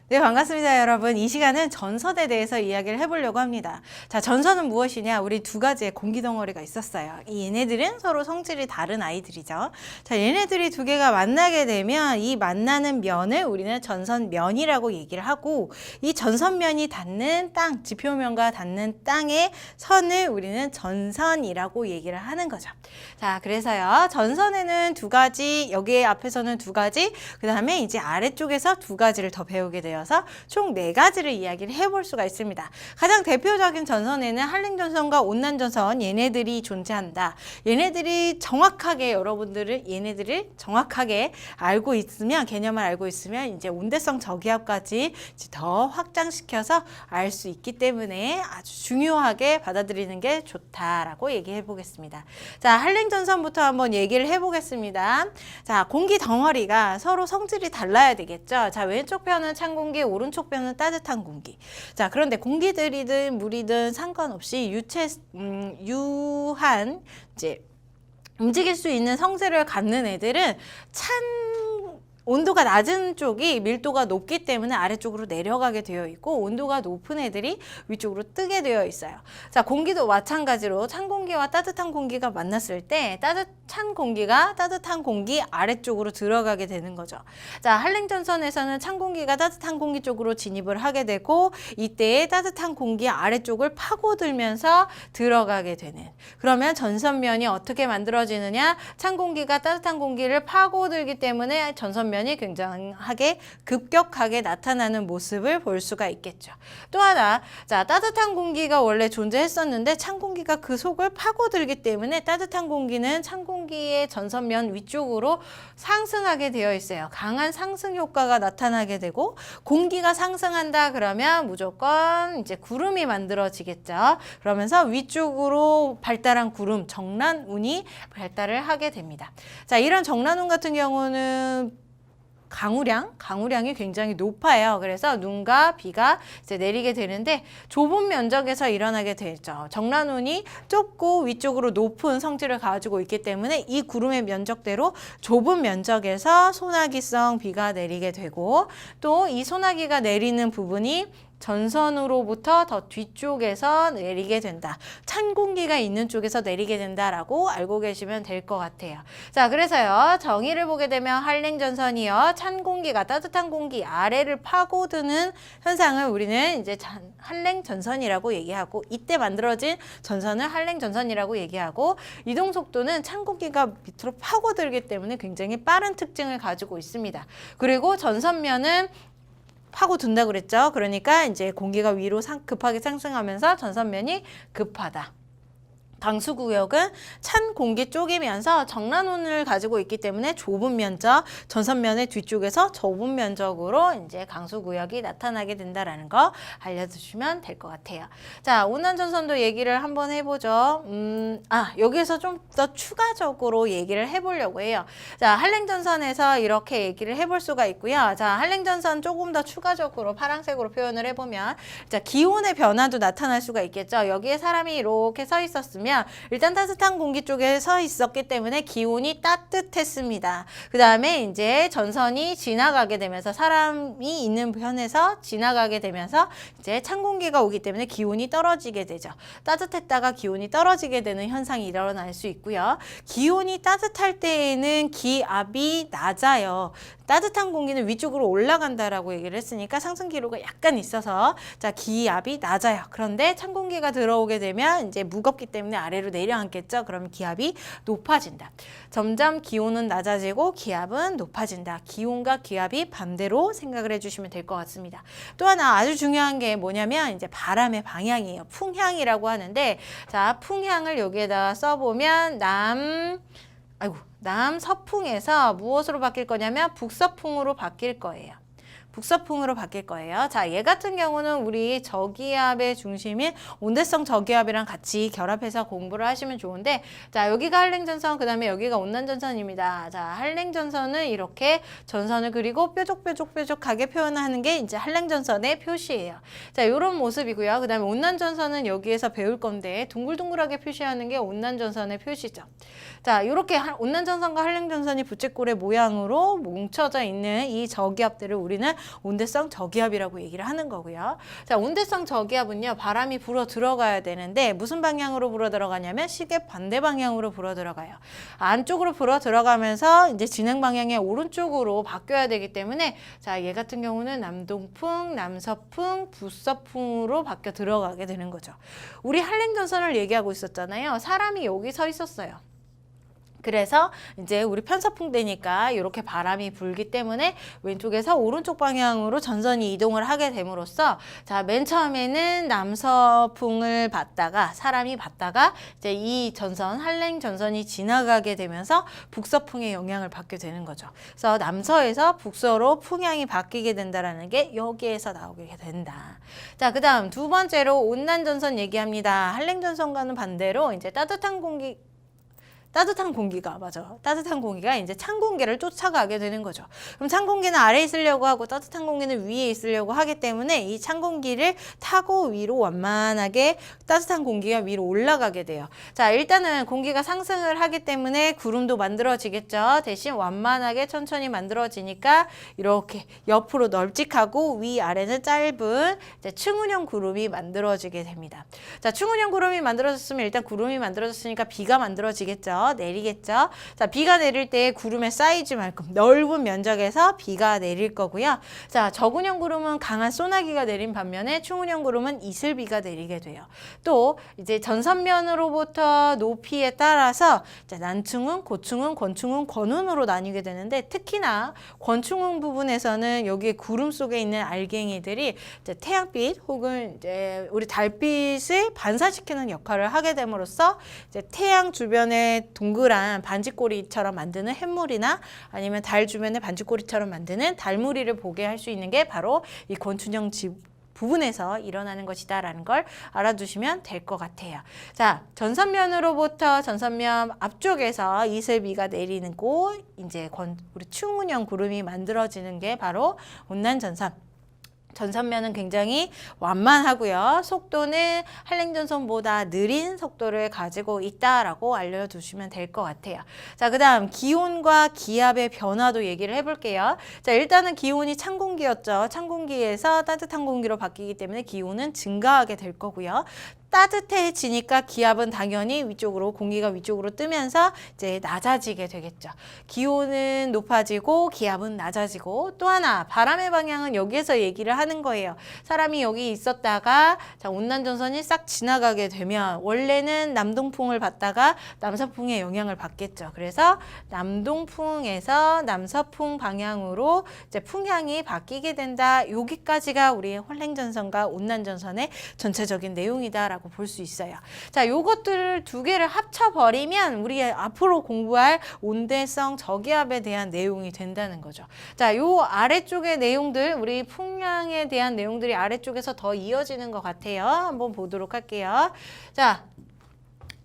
네, 반갑습니다, 여러분. 이 시간은 전선에 대해서 이야기를 해보려고 합니다. 자, 전선은 무엇이냐? 우리 두 가지의 공기 덩어리가 있었어요. 얘네들은 서로 성질이 다른 아이들이죠. 자, 얘네들이 두 개가 만나게 되면 이 만나는 면을 우리는 전선면이라고 얘기를 하고, 이 전선면이 닿는 땅, 지표면과 닿는 땅의 선을 우리는 전선이라고 얘기를 하는 거죠. 자, 그래서요, 전선에는 두 가지, 여기 앞에서는 두 가지, 그 다음에 이제 아래쪽에서 두 가지를 더 배우게 돼요. 총 4가지를 이야기를 해볼 수가 있습니다. 가장 대표적인 전선에는 한랭전선과 온난전선 얘네들이 존재한다. 얘네들이 정확하게 얘네들을 정확하게 알고 있으면, 개념을 알고 있으면 이제 온대성 저기압까지 더 확장시켜서 알 수 있기 때문에 아주 중요하게 받아들이는 게 좋다라고 얘기해 보겠습니다. 자, 한랭전선부터 한번 얘기를 해 보겠습니다. 자, 공기 덩어리가 서로 성질이 달라야 되겠죠. 자, 왼쪽 편은 찬 공기, 오른쪽 편은 따뜻한 공기. 자, 그런데 공기들이든 물이든 상관없이 유한 이제 움직일 수 있는 성질을 갖는 애들은 온도가 낮은 쪽이 밀도가 높기 때문에 아래쪽으로 내려가게 되어 있고, 온도가 높은 애들이 위쪽으로 뜨게 되어 있어요. 자, 공기도 마찬가지로 찬 공기와 따뜻한 공기가 만났을 때 찬 공기가 따뜻한 공기 아래쪽으로 들어가게 되는 거죠. 자, 한랭전선에서는 찬 공기가 따뜻한 공기 쪽으로 진입을 하게 되고, 이때 따뜻한 공기 아래쪽을 파고들면서 들어가게 되는, 그러면 전선면이 어떻게 만들어지느냐? 찬 공기가 따뜻한 공기를 파고들기 때문에 전선면이 굉장하게 급격하게 나타나는 모습을 볼 수가 있겠죠. 또 하나, 자, 따뜻한 공기가 원래 존재했었는데 찬 공기가 그 속을 파고들기 때문에 따뜻한 공기는 찬 공기의 전선면 위쪽으로 상승하게 되어 있어요. 강한 상승 효과가 나타나게 되고, 공기가 상승한다 그러면 무조건 이제 구름이 만들어지겠죠. 그러면서 위쪽으로 발달한 구름, 정란운이 발달을 하게 됩니다. 자, 이런 정란운 같은 경우는 강우량이 굉장히 높아요. 그래서 눈과 비가 이제 내리게 되는데 좁은 면적에서 일어나게 되죠. 정란운이 좁고 위쪽으로 높은 성질을 가지고 있기 때문에 이 구름의 면적대로 좁은 면적에서 소나기성 비가 내리게 되고, 또 이 소나기가 내리는 부분이 전선으로부터 더 뒤쪽에서 내리게 된다. 찬 공기가 있는 쪽에서 내리게 된다라고 알고 계시면 될 것 같아요. 자, 그래서요, 정의를 보게 되면 한랭전선이요, 찬 공기가 따뜻한 공기 아래를 파고드는 현상을 우리는 이제 한랭전선이라고 얘기하고, 이때 만들어진 전선을 한랭전선이라고 얘기하고, 이동 속도는 찬 공기가 밑으로 파고들기 때문에 굉장히 빠른 특징을 가지고 있습니다. 그리고 전선면은 파고든다 그랬죠. 그러니까 이제 공기가 위로 급하게 상승하면서 전선면이 급하다. 강수구역은 찬 공기 쪽이면서 정란운을 가지고 있기 때문에 좁은 면적, 전선면의 뒤쪽에서 좁은 면적으로 이제 강수구역이 나타나게 된다라는 거 알려주시면 될 것 같아요. 자, 온난전선도 얘기를 한번 해보죠. 여기에서 좀 더 추가적으로 얘기를 해보려고 해요. 자, 한랭전선에서 이렇게 얘기를 해볼 수가 있고요. 자, 한랭전선 조금 더 추가적으로 파란색으로 표현을 해보면, 자, 기온의 변화도 나타날 수가 있겠죠. 여기에 사람이 이렇게 서 있었으면 일단 따뜻한 공기 쪽에 서 있었기 때문에 기온이 따뜻했습니다. 그 다음에 이제 전선이 지나가게 되면서, 사람이 있는 편에서 지나가게 되면서 이제 찬 공기가 오기 때문에 기온이 떨어지게 되죠. 따뜻했다가 기온이 떨어지게 되는 현상이 일어날 수 있고요. 기온이 따뜻할 때에는 기압이 낮아요. 따뜻한 공기는 위쪽으로 올라간다라고 얘기를 했으니까 상승 기로가 약간 있어서, 자, 기압이 낮아요. 그런데 찬 공기가 들어오게 되면 이제 무겁기 때문에 아래로 내려앉겠죠. 그러면 기압이 높아진다. 점점 기온은 낮아지고 기압은 높아진다. 기온과 기압이 반대로 생각을 해주시면 될 것 같습니다. 또 하나 아주 중요한 게 뭐냐면 이제 바람의 방향이에요. 풍향이라고 하는데, 자, 풍향을 여기에다가 써보면 남서풍에서 무엇으로 바뀔 거냐면 북서풍으로 바뀔 거예요. 북서풍으로 바뀔 거예요. 자, 얘 같은 경우는 우리 저기압의 중심인 온대성 저기압이랑 같이 결합해서 공부를 하시면 좋은데, 자, 여기가 한랭전선, 그 다음에 여기가 온난전선입니다. 자, 한랭전선은 이렇게 전선을 그리고 뾰족하게 표현하는 게 이제 한랭전선의 표시예요. 자, 이런 모습이고요. 그 다음에 온난전선은 여기에서 배울 건데 둥글둥글하게 표시하는 게 온난전선의 표시죠. 자, 이렇게 온난전선과 한랭전선이 부채꼴의 모양으로 뭉쳐져 있는 이 저기압들을 우리는 온대성 저기압이라고 얘기를 하는 거고요. 자, 온대성 저기압은요, 바람이 불어 들어가야 되는데 무슨 방향으로 불어 들어가냐면 시계 반대 방향으로 불어 들어가요. 안쪽으로 불어 들어가면서 이제 진행 방향의 오른쪽으로 바뀌어야 되기 때문에 자, 얘 같은 경우는 남동풍, 남서풍, 북서풍으로 바뀌어 들어가게 되는 거죠. 우리 한랭전선을 얘기하고 있었잖아요. 사람이 여기 서 있었어요. 그래서 이제 우리 편서풍대니까 이렇게 바람이 불기 때문에 왼쪽에서 오른쪽 방향으로 전선이 이동을 하게 됨으로써 자, 맨 처음에는 남서풍을 받다가 사람이 받다가 이제 이 전선, 한랭 전선이 지나가게 되면서 북서풍의 영향을 받게 되는 거죠. 그래서 남서에서 북서로 풍향이 바뀌게 된다라는 게 여기에서 나오게 된다. 자, 그다음 두 번째로 온난 전선 얘기합니다. 한랭 전선과는 반대로 이제 따뜻한 공기가 이제 찬 공기를 쫓아가게 되는 거죠. 그럼 찬 공기는 아래에 있으려고 하고 따뜻한 공기는 위에 있으려고 하기 때문에 이 찬 공기를 타고 위로 완만하게 따뜻한 공기가 위로 올라가게 돼요. 자, 일단은 공기가 상승을 하기 때문에 구름도 만들어지겠죠. 대신 완만하게 천천히 만들어지니까 이렇게 옆으로 널찍하고 위아래는 짧은 이제 층운형 구름이 만들어지게 됩니다. 자, 층운형 구름이 만들어졌으면 일단 구름이 만들어졌으니까 비가 만들어지겠죠. 내리겠죠. 자, 비가 내릴 때 구름의 사이즈만큼 넓은 면적에서 비가 내릴 거고요. 자, 저군형 구름은 강한 소나기가 내린 반면에 충운형 구름은 이슬비가 내리게 돼요. 또 이제 전선면으로부터 높이에 따라서 이제 난충운, 고충운, 권충운, 권운으로 나뉘게 되는데 특히나 권충운 부분에서는 여기에 구름 속에 있는 알갱이들이 이제 태양빛 혹은 이제 우리 달빛을 반사시키는 역할을 하게 됨으로써 이제 태양 주변에 동그란 반지꼬리처럼 만드는 햇물이나 아니면 달 주변에 반지꼬리처럼 만드는 달무리를 보게 할 수 있는 게 바로 이 권충형 부분에서 일어나는 것이다라는 걸 알아두시면 될 것 같아요. 자, 전선면으로부터 전선면 앞쪽에서 이슬비가 내리는 곳, 이제 우리 충운형 구름이 만들어지는 게 바로 온난 전선. 전선면은 굉장히 완만하고요. 속도는 한랭전선보다 느린 속도를 가지고 있다라고 알려두시면 될 것 같아요. 자, 그 다음 기온과 기압의 변화도 얘기를 해볼게요. 자, 일단은 기온이 찬 공기였죠. 찬 공기에서 따뜻한 공기로 바뀌기 때문에 기온은 증가하게 될 거고요. 따뜻해지니까 기압은 당연히 위쪽으로 공기가 위쪽으로 뜨면서 이제 낮아지게 되겠죠. 기온은 높아지고 기압은 낮아지고 또 하나 바람의 방향은 여기에서 얘기를 하는 거예요. 사람이 여기 있었다가 자, 온난전선이 싹 지나가게 되면 원래는 남동풍을 받다가 남서풍의 영향을 받겠죠. 그래서 남동풍에서 남서풍 방향으로 이제 풍향이 바뀌게 된다. 여기까지가 우리 한랭전선과 온난전선의 전체적인 내용이다라고 볼 수 있어요. 자, 요것들을 두 개를 합쳐버리면 우리 앞으로 공부할 온대성 저기압에 대한 내용이 된다는 거죠. 자, 요 아래쪽의 내용들, 우리 풍량에 대한 내용들이 아래쪽에서 더 이어지는 것 같아요. 한번 보도록 할게요. 자,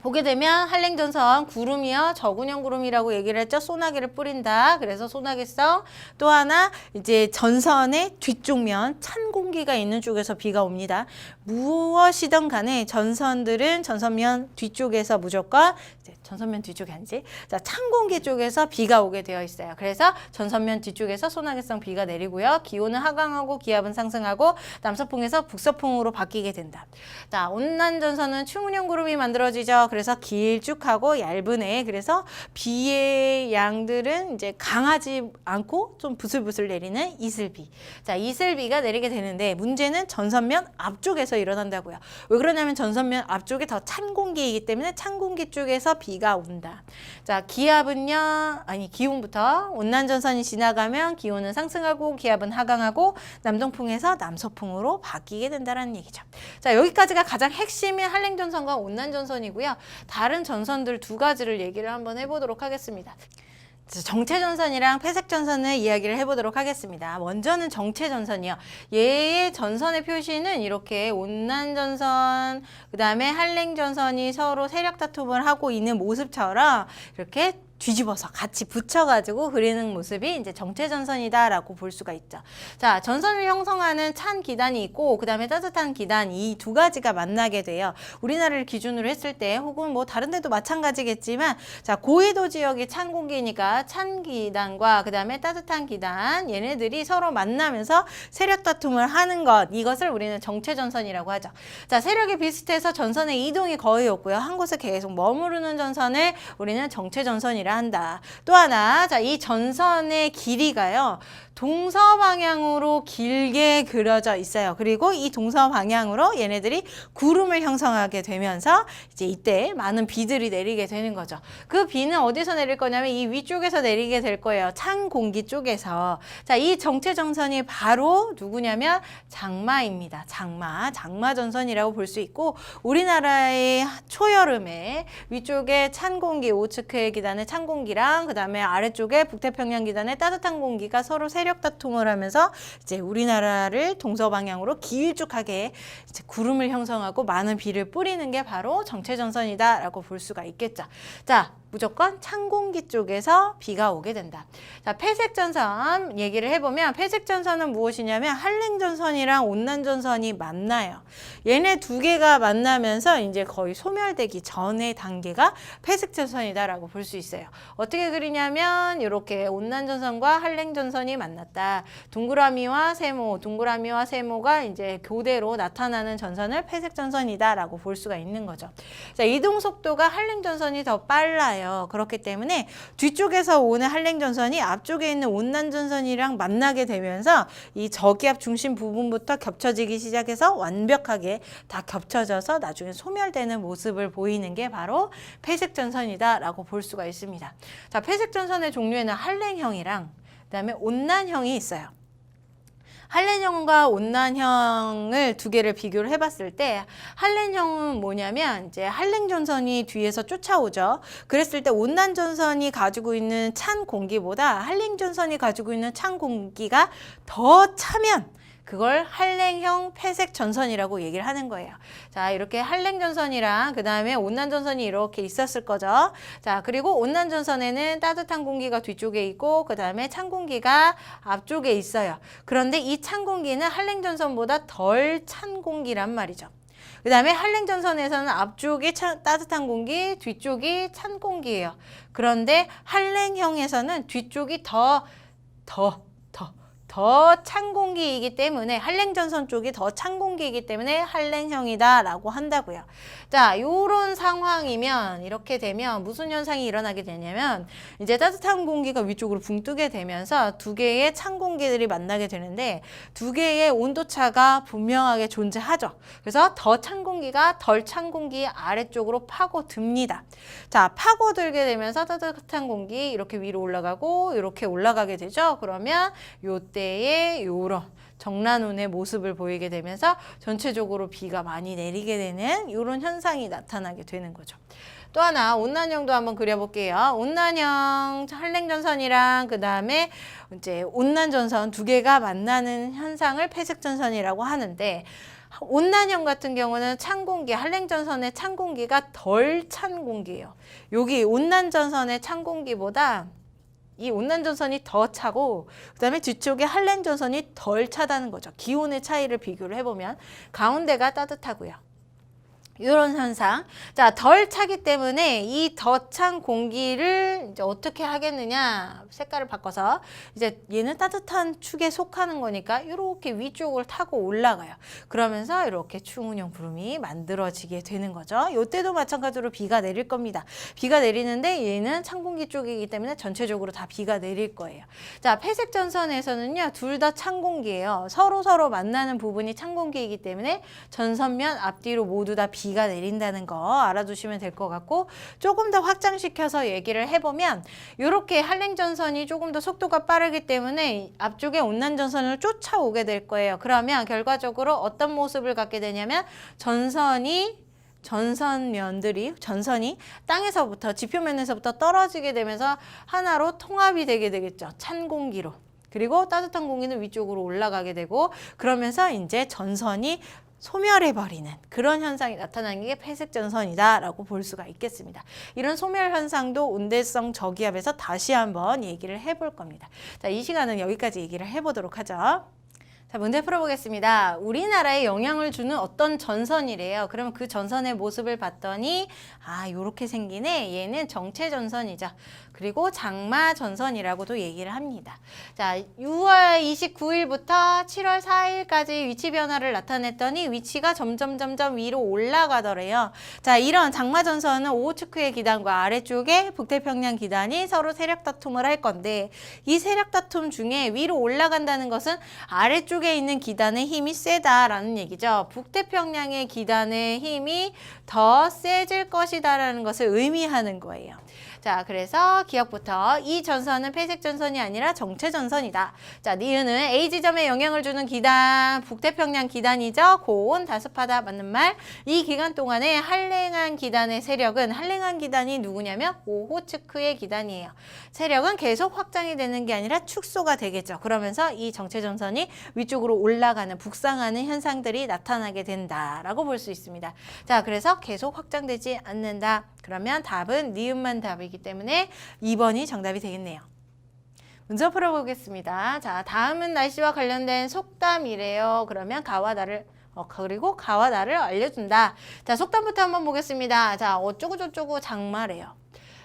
보게 되면 한랭전선 구름이요. 저군형 구름이라고 얘기를 했죠. 소나기를 뿌린다. 그래서 소나기성. 또 하나 이제 전선의 뒤쪽면 찬 공기가 있는 쪽에서 비가 옵니다. 무엇이든 간에 전선들은 전선면 뒤쪽에서 무조건 이제 전선면 뒤쪽이 아니지. 자, 찬 공기 쪽에서 비가 오게 되어 있어요. 그래서 전선면 뒤쪽에서 소나기성 비가 내리고요. 기온은 하강하고 기압은 상승하고 남서풍에서 북서풍으로 바뀌게 된다. 자, 온난전선은 충운형 구름이 만들어지죠. 그래서 길쭉하고 얇은 애. 그래서 비의 양들은 이제 강하지 않고 좀 부슬부슬 내리는 이슬비. 자, 이슬비가 내리게 되는데 문제는 전선면 앞쪽에서 일어난다고요. 왜 그러냐면 전선면 앞쪽에 더 찬 공기이기 때문에 찬 공기 쪽에서 비가 온다. 자, 기압은요. 기온부터 온난전선이 지나가면 기온은 상승하고 기압은 하강하고 남동풍에서 남서풍으로 바뀌게 된다는 얘기죠. 자, 여기까지가 가장 핵심인 한랭전선과 온난전선이고요. 다른 전선들 두 가지를 얘기를 한번 해보도록 하겠습니다. 정체전선이랑 폐색전선을 이야기를 해보도록 하겠습니다. 먼저는 정체전선이요. 얘의 전선의 표시는 이렇게 온난전선, 그 다음에 한랭전선이 서로 세력 다툼을 하고 있는 모습처럼 이렇게 뒤집어서 같이 붙여가지고 그리는 모습이 이제 정체전선이다라고 볼 수가 있죠. 자, 전선을 형성하는 찬 기단이 있고 그 다음에 따뜻한 기단 이 두 가지가 만나게 돼요. 우리나라를 기준으로 했을 때 혹은 뭐 다른 데도 마찬가지겠지만 자, 고緯도 지역이 찬 공기니까 찬 기단과 그 다음에 따뜻한 기단 얘네들이 서로 만나면서 세력 다툼을 하는 것 이것을 우리는 정체전선이라고 하죠. 자, 세력이 비슷해서 전선의 이동이 거의 없고요. 한 곳에 계속 머무르는 전선을 우리는 정체전선이라 한다. 또 하나, 자, 이 전선의 길이가요. 동서방향으로 길게 그려져 있어요. 그리고 이 동서방향으로 얘네들이 구름을 형성하게 되면서 이제 이때 많은 비들이 내리게 되는 거죠. 그 비는 어디서 내릴 거냐면 이 위쪽에서 내리게 될 거예요. 찬 공기 쪽에서. 자, 이 정체전선이 바로 누구냐면 장마입니다. 장마전선이라고 볼 수 있고 우리나라의 초여름에 위쪽에 찬 공기, 오츠크의 기단의 찬 공기랑 그 다음에 아래쪽에 북태평양 기단의 따뜻한 공기가 서로 세력 다툼을 하면서 이제 우리나라를 동서방향으로 길쭉하게 이제 구름을 형성하고 많은 비를 뿌리는 게 바로 정체전선이다라고 볼 수가 있겠죠. 자, 무조건 찬 공기 쪽에서 비가 오게 된다. 자, 폐색전선 얘기를 해보면 폐색전선은 무엇이냐면 한랭전선이랑 온난전선이 만나요. 얘네 두 개가 만나면서 이제 거의 소멸되기 전의 단계가 폐색전선이다라고 볼 수 있어요. 어떻게 그리냐면 이렇게 온난전선과 한랭전선이 만났다. 동그라미와 세모가 이제 교대로 나타나는 전선을 폐색전선이다라고 볼 수가 있는 거죠. 자, 이동 속도가 한랭전선이 더 빨라요. 그렇기 때문에 뒤쪽에서 오는 한랭전선이 앞쪽에 있는 온난전선이랑 만나게 되면서 이 저기압 중심 부분부터 겹쳐지기 시작해서 완벽하게 다 겹쳐져서 나중에 소멸되는 모습을 보이는 게 바로 폐색전선이다라고 볼 수가 있습니다. 자, 폐색전선의 종류에는 한랭형이랑 그다음에 온난형이 있어요. 한랭형과 온난형을 두 개를 비교를 해봤을 때 한랭형은 뭐냐면 이제 한랭전선이 뒤에서 쫓아오죠. 그랬을 때 온난전선이 가지고 있는 찬 공기보다 한랭전선이 가지고 있는 찬 공기가 더 차면 그걸 한랭형 폐색전선이라고 얘기를 하는 거예요. 자, 이렇게 한랭전선이랑 그 다음에 온난전선이 이렇게 있었을 거죠. 자, 그리고 온난전선에는 따뜻한 공기가 뒤쪽에 있고 그 다음에 찬 공기가 앞쪽에 있어요. 그런데 이 찬 공기는 한랭전선보다 덜 찬 공기란 말이죠. 그 다음에 한랭전선에서는 앞쪽이 따뜻한 공기, 뒤쪽이 찬 공기예요. 그런데 한랭형에서는 뒤쪽이 더 찬 공기이기 때문에 한랭전선 쪽이 더 찬 공기이기 때문에 한랭형이다라고 한다고요. 자, 요런 상황이면 이렇게 되면 무슨 현상이 일어나게 되냐면 이제 따뜻한 공기가 위쪽으로 붕 뜨게 되면서 두 개의 찬 공기들이 만나게 되는데 두 개의 온도차가 분명하게 존재하죠. 그래서 더 찬 공기가 덜 찬 공기 아래쪽으로 파고듭니다. 자, 파고들게 되면서 따뜻한 공기 이렇게 위로 올라가고 이렇게 올라가게 되죠. 그러면 요때에 요런 정란운의 모습을 보이게 되면서 전체적으로 비가 많이 내리게 되는 이런 현상이 나타나게 되는 거죠. 또 하나 온난형도 한번 그려볼게요. 온난형 한랭전선이랑 그 다음에 이제 온난전선 두 개가 만나는 현상을 폐색전선이라고 하는데 온난형 같은 경우는 찬 공기, 한랭전선의 찬 공기가 덜 찬 공기예요. 여기 온난전선의 찬 공기보다 이 온난전선이 더 차고 그다음에 뒤쪽에 한랭전선이 덜 차다는 거죠. 기온의 차이를 비교를 해보면 가운데가 따뜻하고요. 이런 현상. 자, 덜 차기 때문에 이 더 찬 공기를 이제 어떻게 하겠느냐. 색깔을 바꿔서 이제 얘는 따뜻한 축에 속하는 거니까 이렇게 위쪽을 타고 올라가요. 그러면서 이렇게 충운형 구름이 만들어지게 되는 거죠. 이때도 마찬가지로 비가 내릴 겁니다. 비가 내리는데 얘는 찬 공기 쪽이기 때문에 전체적으로 다 비가 내릴 거예요. 자, 폐색전선에서는요. 둘 다 찬 공기예요. 서로 만나는 부분이 찬 공기이기 때문에 전선면 앞뒤로 모두 다 비가 내린다는 거 알아두시면 될 것 같고 조금 더 확장시켜서 얘기를 해보면 이렇게 한랭전선이 조금 더 속도가 빠르기 때문에 앞쪽에 온난전선을 쫓아오게 될 거예요. 그러면 결과적으로 어떤 모습을 갖게 되냐면 전선이 땅에서부터 지표면에서부터 떨어지게 되면서 하나로 통합이 되게 되겠죠. 찬 공기로. 그리고 따뜻한 공기는 위쪽으로 올라가게 되고 그러면서 이제 전선이 소멸해버리는 그런 현상이 나타나는 게 폐색전선이다라고 볼 수가 있겠습니다. 이런 소멸 현상도 온대성 저기압에서 다시 한번 얘기를 해볼 겁니다. 자, 이 시간은 여기까지 얘기를 해보도록 하죠. 자, 문제 풀어보겠습니다. 우리나라에 영향을 주는 어떤 전선이래요. 그러면 그 전선의 모습을 봤더니 요렇게 생기네. 얘는 정체전선이죠. 그리고 장마전선이라고도 얘기를 합니다. 자, 6월 29일부터 7월 4일까지 위치 변화를 나타냈더니 위치가 점점 위로 올라가더래요. 자, 이런 장마전선은 오호츠크의 기단과 아래쪽에 북태평양 기단이 서로 세력 다툼을 할 건데 이 세력 다툼 중에 위로 올라간다는 것은 아래쪽에 있는 기단의 힘이 세다라는 얘기죠. 북태평양의 기단의 힘이 더 세질 것이다라는 것을 의미하는 거예요. 자, 그래서 기억부터 이 전선은 폐색전선이 아니라 정체전선이다. 자, 니은은 A지점에 영향을 주는 기단, 북태평양 기단이죠. 고온, 다습하다, 맞는 말. 이 기간 동안에 한랭한 기단의 세력은, 한랭한 기단이 누구냐면 오호츠크의 기단이에요. 세력은 계속 확장이 되는 게 아니라 축소가 되겠죠. 그러면서 이 정체전선이 위쪽으로 올라가는, 북상하는 현상들이 나타나게 된다라고 볼 수 있습니다. 자, 그래서 계속 확장되지 않는다. 그러면 답은 니은만 답이기 때문에 2번이 정답이 되겠네요. 문제 풀어보겠습니다. 자, 다음은 날씨와 관련된 속담이래요. 그러면 가와 나를 그리고 가와 나를 알려준다. 자, 속담부터 한번 보겠습니다. 자, 어쩌고 저쩌고 장마래요.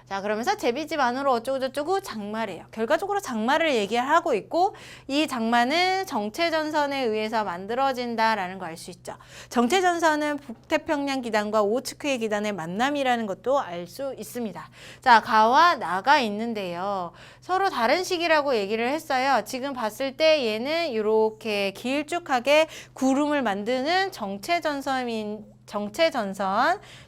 자, 그러면서 제비집 안으로 어쩌고저쩌고 장마래요. 결과적으로 장마를 얘기하고 있고 이 장마는 정체전선에 의해서 만들어진다라는 거 알 수 있죠. 정체전선은 북태평양 기단과 오호츠크의 기단의 만남이라는 것도 알 수 있습니다. 자, 가와 나가 있는데요. 서로 다른 식이라고 얘기를 했어요. 지금 봤을 때 얘는 이렇게 길쭉하게 구름을 만드는 정체전선.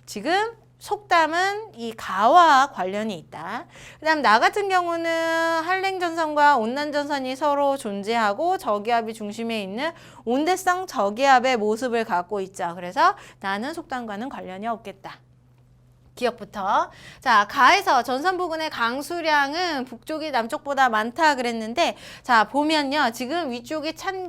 지금 속담은 이 가와 관련이 있다. 그 다음 나 같은 경우는 한랭전선과 온난전선이 서로 존재하고 저기압이 중심에 있는 온대성 저기압의 모습을 갖고 있죠. 그래서 나는 속담과는 관련이 없겠다. 기억부터. 자, 가에서 전선 부근의 강수량은 북쪽이 남쪽보다 많다 그랬는데 자, 보면요. 지금 위쪽이 찬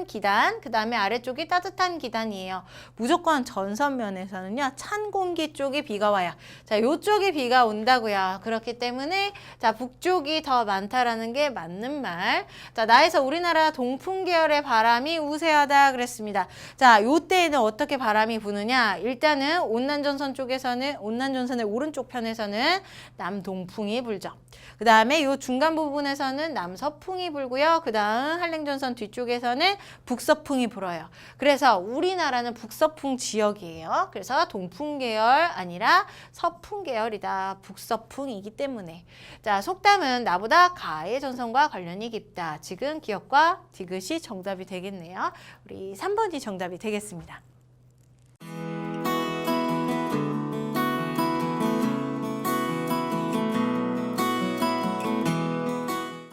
기단, 그 다음에 아래쪽이 따뜻한 기단이에요. 무조건 전선면에서는요, 찬 공기 쪽이 비가 와요. 자, 요쪽이 비가 온다고요. 그렇기 때문에, 자, 북쪽이 더 많다라는 게 맞는 말. 자, 나에서 우리나라 동풍 계열의 바람이 우세하다 그랬습니다. 자, 요때에는 어떻게 바람이 부느냐? 일단은 온난전선의 오른쪽 편에서는 남동풍이 불죠. 그 다음에 요 중간 부분에서는 남서풍이 불고요. 그 다음 한랭전선 뒤쪽에서는 북서풍이 불어요. 그래서 우리나라는 북서풍 지역이에요. 그래서 동풍 계열 아니라 서풍 계열이다. 북서풍이기 때문에. 자, 속담은 나보다 가의 전선과 관련이 깊다. 지금 기억과 디귿이 정답이 되겠네요. 우리 3번이 정답이 되겠습니다.